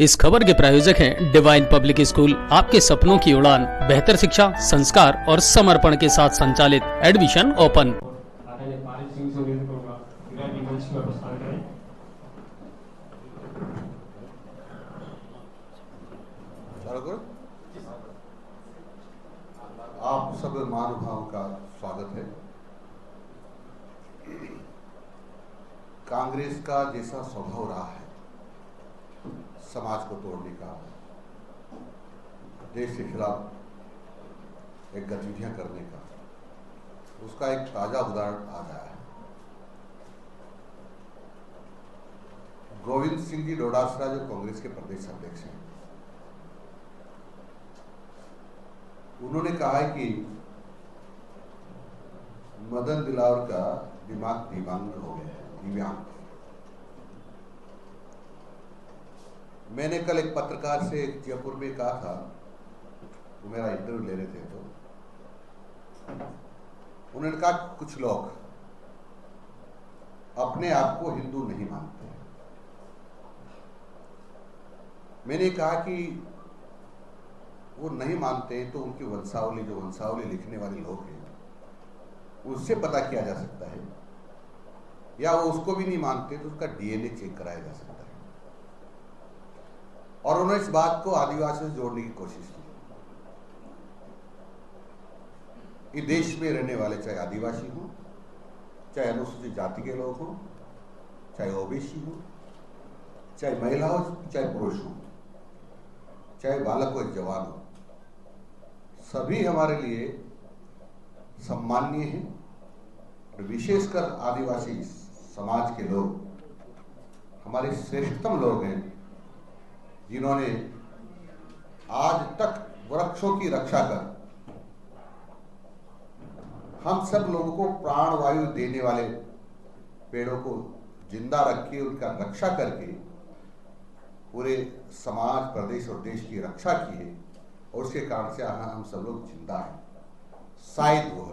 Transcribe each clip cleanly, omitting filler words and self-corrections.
इस खबर के प्रायोजक हैं डिवाइन पब्लिक स्कूल, आपके सपनों की उड़ान, बेहतर शिक्षा, संस्कार और समर्पण के साथ संचालित। Admission open. आप सब महानुभावों का स्वागत है। कांग्रेस का जैसा स्वभाव रहा है समाज को तोड़ने का, देश के खिलाफ एक गतिविधियां करने का, उसका एक ताजा उदाहरण आ गया है। गोविंद सिंह जी डोडासरा जो कांग्रेस के प्रदेश अध्यक्ष हैं, उन्होंने कहा है कि मदन दिलावर का दिमाग दिव्यांग हो गया है, दिव्यांग। मैंने कल एक पत्रकार से जयपुर में कहा था, वो मेरा इंटरव्यू ले रहे थे, तो उन्होंने कहा कुछ लोग अपने आप को हिंदू नहीं मानते। मैंने कहा कि वो नहीं मानते तो उनकी वंशावली, जो वंशावली लिखने वाले लोग हैं, उससे पता किया जा सकता है, या वो उसको भी नहीं मानते तो उसका डीएनए चेक कराया जा सकता है। और उन्होंने इस बात को आदिवासी से जोड़ने की कोशिश की। इस देश में रहने वाले चाहे आदिवासी हो, चाहे अनुसूचित जाति के लोग हो, चाहे ओबीसी हो, चाहे महिला हो, चाहे पुरुष हो, चाहे बालक हो, जवान हो, सभी हमारे लिए सम्माननीय हैं। विशेषकर आदिवासी समाज के लोग हमारे श्रेष्ठतम लोग हैं, जिन्होंने आज तक वृक्षों की रक्षा कर हम सब लोगों को प्राणवायु देने वाले पेड़ों को जिंदा रख के उनका रक्षा करके पूरे समाज, प्रदेश और देश की रक्षा की है, और उसके कारण से हम सब लोग जिंदा हैं। शायद वह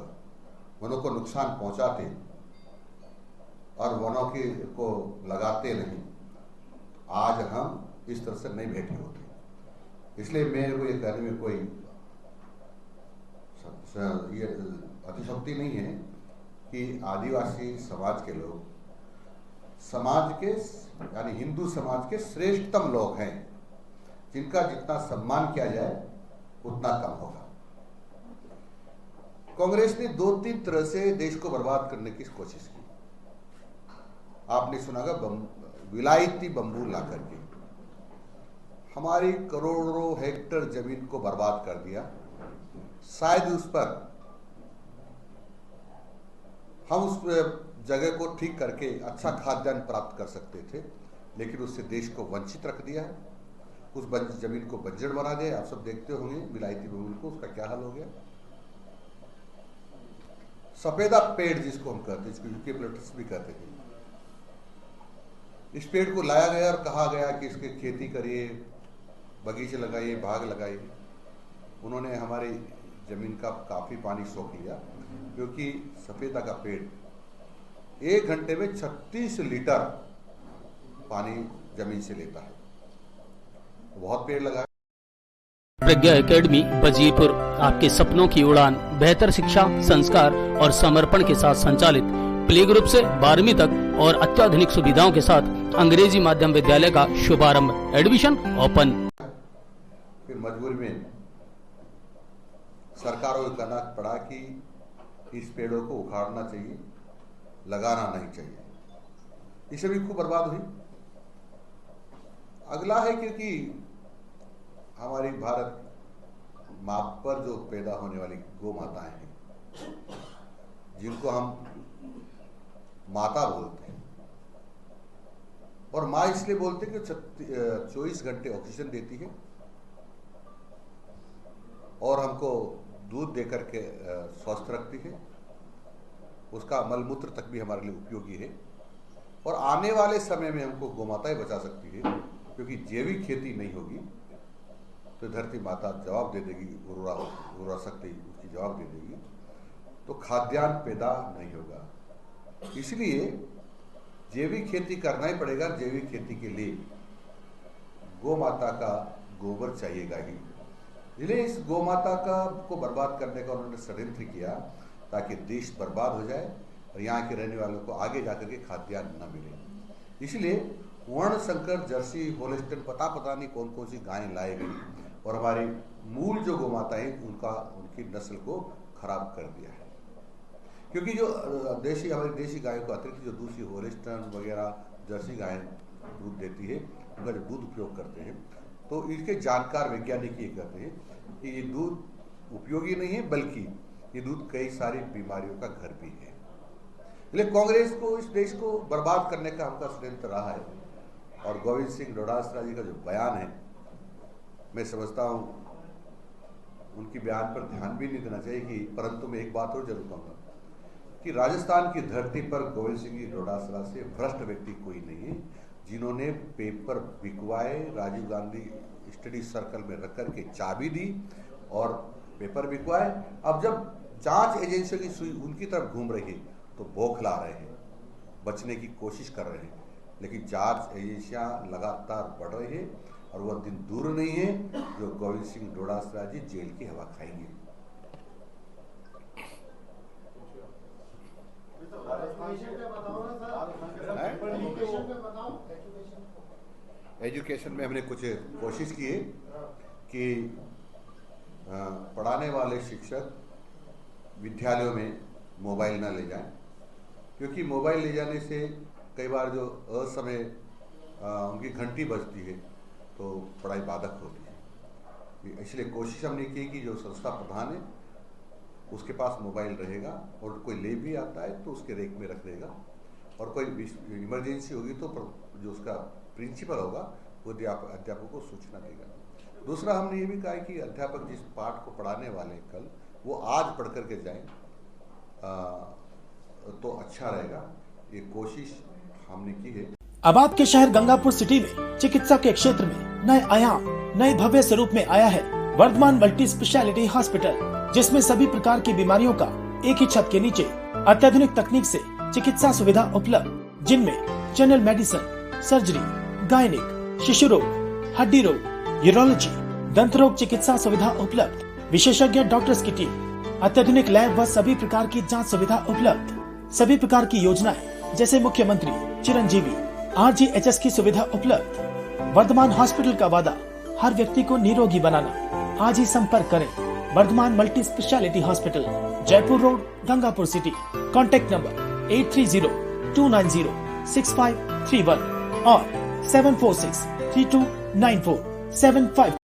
वनों को नुकसान पहुंचाते और वनों को लगाते नहीं, आज हम इस तरह से नहीं बैठे होते। इसलिए मेरे को ये कहने में कोई ये अतिशयोक्ति नहीं है कि आदिवासी समाज के लोग समाज के, यानी हिंदू समाज के श्रेष्ठतम लोग हैं, जिनका जितना सम्मान किया जाए उतना कम होगा। कांग्रेस ने 2-3 तरह से देश को बर्बाद करने की कोशिश की। आपने सुना होगा विलायती बंबू ला करके हमारी करोड़ों हेक्टेयर जमीन को बर्बाद कर दिया। शायद उस पर हम उस जगह को ठीक करके अच्छा खाद्यान्न प्राप्त कर सकते थे, लेकिन उससे देश को वंचित रख दिया है। उस जमीन को बंजर बना दिया। आप सब देखते होंगे विलायती बंबू को, उसका क्या हाल हो गया। सफेदा पेड़ जिसको हम कहते हैं, इसको यूकेलिप्टस भी कहते हैं, इस पेड़ को लाया गया और कहा गया कि इसकी खेती करिए, बगीचे लगाइए, बाग लगाइए। उन्होंने हमारी जमीन का काफी पानी सोख लिया, क्योंकि सफेदा का पेड़ 1 घंटे में 36 लीटर पानी जमीन से लेता है। बहुत पेड़ लगाए। प्रज्ञा एकेडमी वजीरपुर, आपके सपनों की उड़ान, बेहतर शिक्षा, संस्कार और समर्पण के साथ संचालित। प्ले ग्रुप से 12वीं तक और अत्याधुनिक सुविधाओं के साथ अंग्रेजी माध्यम विद्यालय का शुभारंभ। Admission open. फिर मजबूरी में सरकारों को कहना पड़ा कि इस पेड़ों को उखाड़ना चाहिए, लगाना नहीं चाहिए। इससे भी खूब बर्बाद हुई। अगला है क्योंकि हमारी भारत माँ पर जो पैदा होने वाली गौ माताएं हैं, जिनको हम माता बोलते हैं, और माँ इसलिए बोलते हैं कि 24 घंटे ऑक्सीजन देती है और हमको दूध देकर के स्वस्थ रखती है। उसका मलमूत्र तक भी हमारे लिए उपयोगी है, और आने वाले समय में हमको गौमाता ही बचा सकती है, क्योंकि जैविक खेती नहीं होगी तो धरती माता जवाब दे देगी, उर्वरा शक्ति उसकी जवाब दे देगी, तो खाद्यान्न पैदा नहीं होगा। इसलिए जैविक खेती करना ही पड़ेगा। जैविक खेती के लिए गौ माता का गोबर चाहिएगा ही। इसलिए इस गौ माता को बर्बाद करने का उन्होंने षड्यंत्र किया ताकि देश बर्बाद हो जाए और यहाँ के रहने वालों को आगे जाकर के खाद्यान्न न मिले। इसलिए वर्ण संकर जर्सी होलिस्टन पता नहीं कौन कौन सी गायें लाई गई और हमारी मूल जो गौ माता है उनकी नस्ल को खराब कर दिया है। क्योंकि जो हमारी देशी गायों को अतिरिक्त जो दूसरी होलिस्टन वगैरह जर्सी गायें दूध देती है, उनका जो दूध उपयोग करते हैं, तो इसके जानकार वैज्ञानिक ये कहते हैं कि ये दूध उपयोगी नहीं है, बल्कि ये दूध कई सारी बीमारियों का घर भी है। इसलिए कांग्रेस को इस देश को बर्बाद करने का उनका षड्यंत्र रहा है। और गोविंद सिंह डोटासरा जी का जो बयान है, मैं समझता हूँ उनकी बयान पर ध्यान भी नहीं देना चाहिए, परंतु मैं एक बात और जरूर कहूँगा कि राजस्थान की धरती पर गोविंद सिंह जी डोटासरा से भ्रष्ट व्यक्ति कोई नहीं है, जिन्होंने पेपर बिकवाए, राजीव गांधी स्टडी सर्कल में रख कर के चाबी दी और पेपर बिकवाए। अब जब जांच एजेंसियों की सुई उनकी तरफ घूम रही है तो बौखला रहे हैं, बचने की कोशिश कर रहे हैं, लेकिन जांच एजेंसियां लगातार बढ़ रही है और वह दिन दूर नहीं है जो गोविंद सिंह डोटासरा जी जेल की हवा खाएंगे। एजुकेशन में हमने कुछ कोशिश की है कि पढ़ाने वाले शिक्षक विद्यालयों में मोबाइल ना ले जाएं, क्योंकि मोबाइल ले जाने से कई बार जो असमय उनकी घंटी बजती है तो पढ़ाई बाधक होती है। इसलिए कोशिश हमने की कि जो संस्था प्रधान है उसके पास मोबाइल रहेगा और कोई ले भी आता है तो उसके रेक में रख देगा, और कोई इमरजेंसी होगी तो जो उसका प्रिंसिपल होगा वो अध्यापक को सूचना देगा। दूसरा हमने ये भी कहा कि अध्यापक जिस पाठ को पढ़ाने वाले हैं कल, वो आज पढ़ करके जाएं तो अच्छा रहेगा। ये कोशिश हमने की है। अब आपके शहर गंगापुर सिटी में चिकित्सा के क्षेत्र में नए आयाम, नए भव्य स्वरूप में आया है वर्धमान मल्टी स्पेशलिटी हॉस्पिटल, जिसमें सभी प्रकार की बीमारियों का एक ही छत के नीचे अत्याधुनिक तकनीक से चिकित्सा सुविधा उपलब्ध, जिनमें जनरल मेडिसिन, सर्जरी, गायनिक, शिशु रोग, हड्डी रोग, यूरोलॉजी, दंत रोग चिकित्सा सुविधा उपलब्ध, विशेषज्ञ डॉक्टर्स की टीम, अत्याधुनिक लैब व सभी प्रकार की जांच सुविधा उपलब्ध, सभी प्रकार की योजनाएं जैसे मुख्यमंत्री चिरंजीवी RGHS की सुविधा उपलब्ध। वर्धमान हॉस्पिटल का वादा हर व्यक्ति को निरोगी बनाना। आज ही संपर्क करें Vardhman multi speciality hospital, Jaipur road, Gangapur city. Contact number 8302906531 और 746329475।